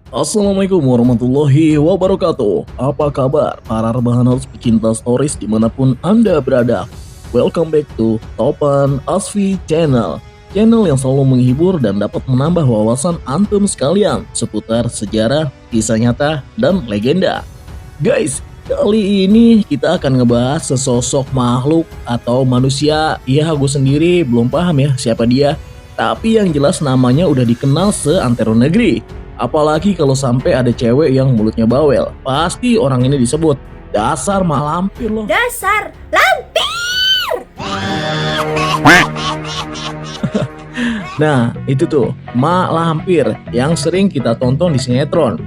Assalamualaikum warahmatullahi wabarakatuh. Apa kabar para rebahaners pecinta stories dimanapun Anda berada? Welcome back to Topan Asfi Channel. Channel yang selalu menghibur dan dapat menambah wawasan antum sekalian seputar sejarah, kisah nyata, dan legenda. Guys, kali ini kita akan ngebahas sesosok makhluk atau manusia. Ya, gue sendiri belum paham ya siapa dia. Tapi yang jelas namanya udah dikenal seantero negeri. Apalagi kalau sampai ada cewek yang mulutnya bawel, pasti orang ini disebut dasar mak lampir loh. Dasar lampir. Nah, itu tuh mak lampir yang sering kita tonton di sinetron.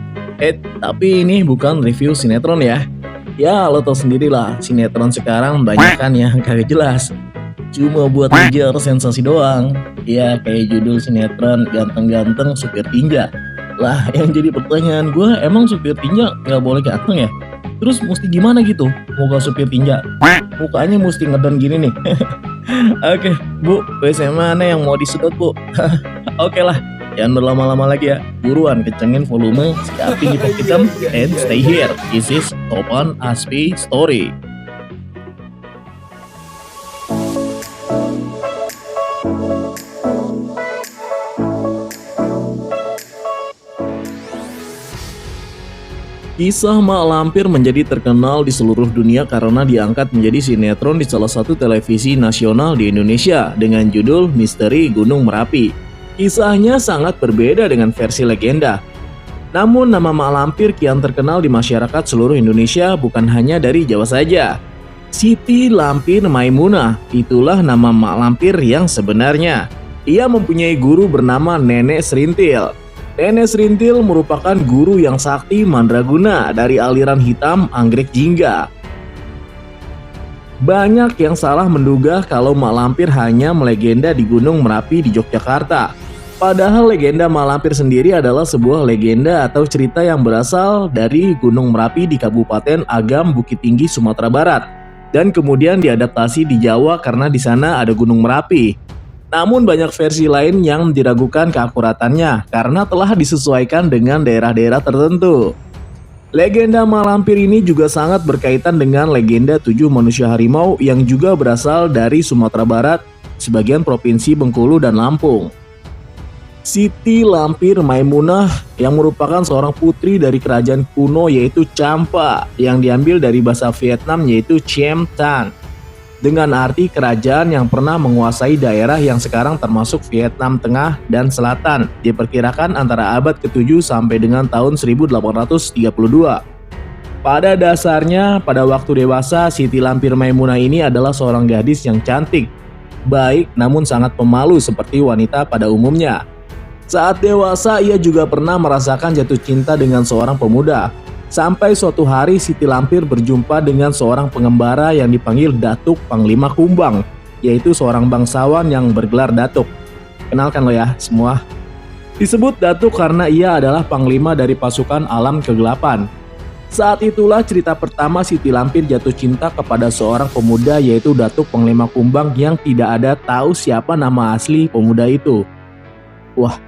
Tapi ini bukan review sinetron ya. Ya, lo tau sendiri lah, sinetron sekarang banyak kan yang kagak jelas. Cuma buat ngejar sensasi doang. Ya, kayak judul sinetron ganteng-ganteng supir tinja. Lah, yang jadi pertanyaan gue, emang supir tinja nggak boleh ganteng ya? Terus mesti gimana gitu muka supir tinja? Mukanya mesti ngedon gini nih. Oke, Bu, WC mana yang mau disedot, Bu? Oke lah, jangan berlama-lama lagi ya. Buruan kencengin volume, siapin hipok hitam, and stay here. This is Topan Aspi Story. Kisah Mak Lampir menjadi terkenal di seluruh dunia karena diangkat menjadi sinetron di salah satu televisi nasional di Indonesia dengan judul Misteri Gunung Merapi. Kisahnya sangat berbeda dengan versi legenda. Namun nama Mak Lampir kian terkenal di masyarakat seluruh Indonesia bukan hanya dari Jawa saja. Siti Lampir Maimunah, itulah nama Mak Lampir yang sebenarnya. Ia mempunyai guru bernama Nenek Serintil. Nenek Serintil merupakan guru yang sakti mandraguna dari aliran hitam anggrek jingga. Banyak yang salah menduga kalau Mak Lampir hanya melegenda di Gunung Merapi di Yogyakarta. Padahal legenda Mak Lampir sendiri adalah sebuah legenda atau cerita yang berasal dari Gunung Merapi di Kabupaten Agam, Bukit Tinggi, Sumatera Barat. Dan kemudian diadaptasi di Jawa karena di sana ada Gunung Merapi. Namun banyak versi lain yang diragukan keakuratannya karena telah disesuaikan dengan daerah-daerah tertentu. Legenda Mak Lampir ini juga sangat berkaitan dengan legenda 7 manusia harimau yang juga berasal dari Sumatera Barat, sebagian provinsi Bengkulu dan Lampung. Siti Lampir Maimunah yang merupakan seorang putri dari kerajaan kuno yaitu Champa yang diambil dari bahasa Vietnam yaitu Chiem Tan, dengan arti kerajaan yang pernah menguasai daerah yang sekarang termasuk Vietnam Tengah dan Selatan, diperkirakan antara abad ke-7 sampai dengan tahun 1832. Pada dasarnya, pada waktu dewasa, Siti Lampir Maimunah ini adalah seorang gadis yang cantik, baik namun sangat pemalu seperti wanita pada umumnya. Saat dewasa, ia juga pernah merasakan jatuh cinta dengan seorang pemuda. Sampai suatu hari Siti Lampir berjumpa dengan seorang pengembara yang dipanggil Datuk Panglima Kumbang, yaitu seorang bangsawan yang bergelar Datuk. Kenalkan lo ya semua. Disebut Datuk karena ia adalah panglima dari pasukan alam kegelapan. Saat itulah cerita pertama Siti Lampir jatuh cinta kepada seorang pemuda yaitu Datuk Panglima Kumbang yang tidak ada tahu siapa nama asli pemuda itu. Wah,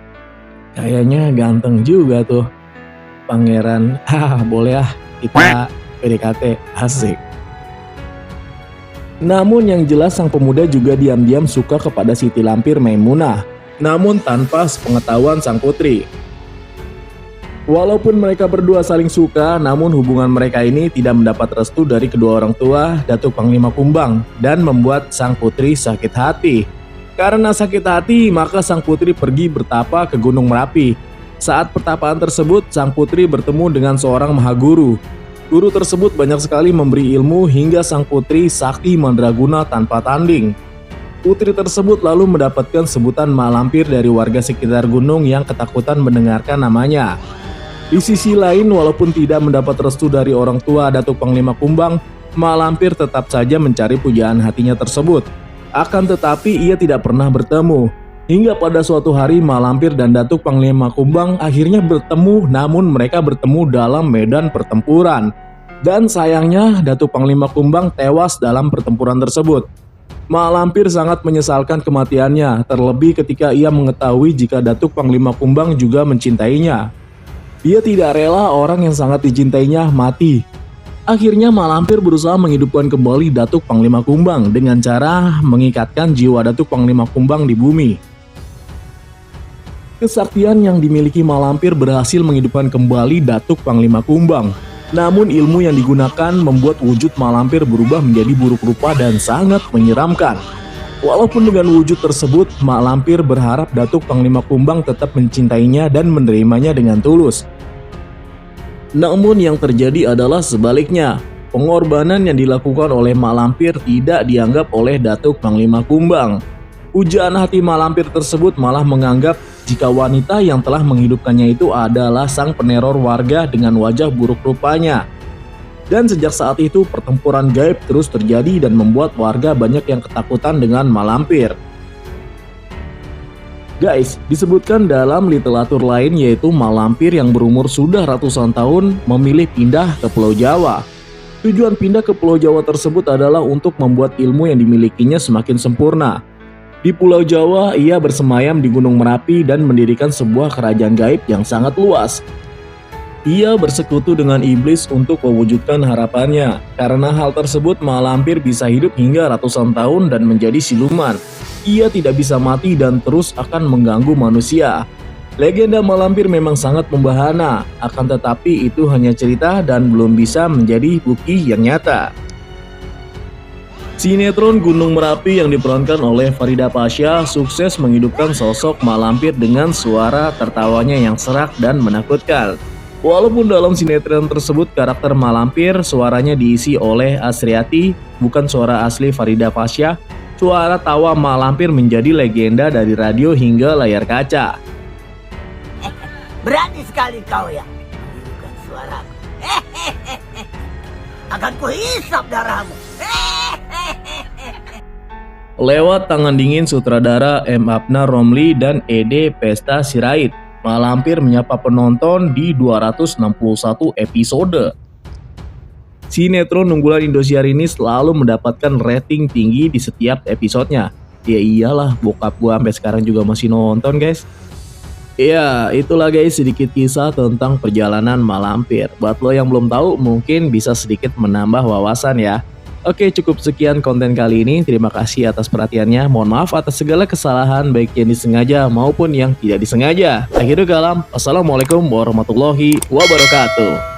kayaknya ganteng juga tuh Pangeran. Boleh kita PDKT, asik. Namun yang jelas sang pemuda juga diam-diam suka kepada Siti Lampir Maimunah, namun tanpa sepengetahuan sang putri. Walaupun mereka berdua saling suka, namun hubungan mereka ini tidak mendapat restu dari kedua orang tua Datuk Panglima Kumbang dan membuat sang putri sakit hati. Karena sakit hati, maka sang putri pergi bertapa ke Gunung Merapi. Saat pertapaan tersebut, sang putri bertemu dengan seorang mahaguru. Guru tersebut banyak sekali memberi ilmu hingga sang putri sakti mandraguna tanpa tanding. Putri tersebut lalu mendapatkan sebutan Mak Lampir dari warga sekitar gunung yang ketakutan mendengarkan namanya. Di sisi lain, walaupun tidak mendapat restu dari orang tua Datuk Panglima Kumbang, Mak Lampir tetap saja mencari pujaan hatinya tersebut. Akan tetapi ia tidak pernah bertemu. Hingga pada suatu hari Mak Lampir dan Datuk Panglima Kumbang akhirnya bertemu, namun mereka bertemu dalam medan pertempuran. Dan sayangnya Datuk Panglima Kumbang tewas dalam pertempuran tersebut. Mak Lampir sangat menyesalkan kematiannya, terlebih ketika ia mengetahui jika Datuk Panglima Kumbang juga mencintainya. Dia tidak rela orang yang sangat dicintainya mati. Akhirnya Malampir berusaha menghidupkan kembali Datuk Panglima Kumbang dengan cara mengikatkan jiwa Datuk Panglima Kumbang di bumi. Kesaktian yang dimiliki Malampir berhasil menghidupkan kembali Datuk Panglima Kumbang. Namun ilmu yang digunakan membuat wujud Malampir berubah menjadi buruk rupa dan sangat menyeramkan. Walaupun dengan wujud tersebut, Malampir berharap Datuk Panglima Kumbang tetap mencintainya dan menerimanya dengan tulus. Namun yang terjadi adalah sebaliknya. Pengorbanan yang dilakukan oleh Malampir tidak dianggap oleh Datuk Panglima Kumbang. Pujaan hati Malampir tersebut malah menganggap jika wanita yang telah menghidupkannya itu adalah sang peneror warga dengan wajah buruk rupanya. Dan sejak saat itu pertempuran gaib terus terjadi dan membuat warga banyak yang ketakutan dengan Malampir. Guys, disebutkan dalam literatur lain yaitu Malampir yang berumur sudah ratusan tahun memilih pindah ke Pulau Jawa. Tujuan pindah ke Pulau Jawa tersebut adalah untuk membuat ilmu yang dimilikinya semakin sempurna. Di Pulau Jawa, ia bersemayam di Gunung Merapi dan mendirikan sebuah kerajaan gaib yang sangat luas. Ia bersekutu dengan iblis untuk mewujudkan harapannya. Karena hal tersebut, Malampir bisa hidup hingga ratusan tahun dan menjadi siluman. Ia tidak bisa mati dan terus akan mengganggu manusia. Legenda Malampir memang sangat membahana, akan tetapi itu hanya cerita dan belum bisa menjadi bukti yang nyata. Sinetron Gunung Merapi yang diperankan oleh Farida Pasha sukses menghidupkan sosok Malampir dengan suara tertawanya yang serak dan menakutkan. Walaupun dalam sinetron tersebut karakter Malampir suaranya diisi oleh Asriati, bukan suara asli Farida Pasha, suara tawa Malampir menjadi legenda dari radio hingga layar kaca. Berani sekali kau ya menirukan suaraku. Akan kuhisap darahmu. Lewat tangan dingin sutradara M. Abnar Romli dan Ede Pesta Sirait, Malampir menyapa penonton di 261 episode. Sinetron unggulan Indosiar ini selalu mendapatkan rating tinggi di setiap episodenya. Ya iyalah, bokap gua sampai sekarang juga masih nonton, guys. Ya, itulah guys sedikit kisah tentang perjalanan Malampir. Buat lo yang belum tahu, mungkin bisa sedikit menambah wawasan ya. Oke, cukup sekian konten kali ini. Terima kasih atas perhatiannya. Mohon maaf atas segala kesalahan baik yang disengaja maupun yang tidak disengaja. Akhirul kalam, wassalamualaikum warahmatullahi wabarakatuh.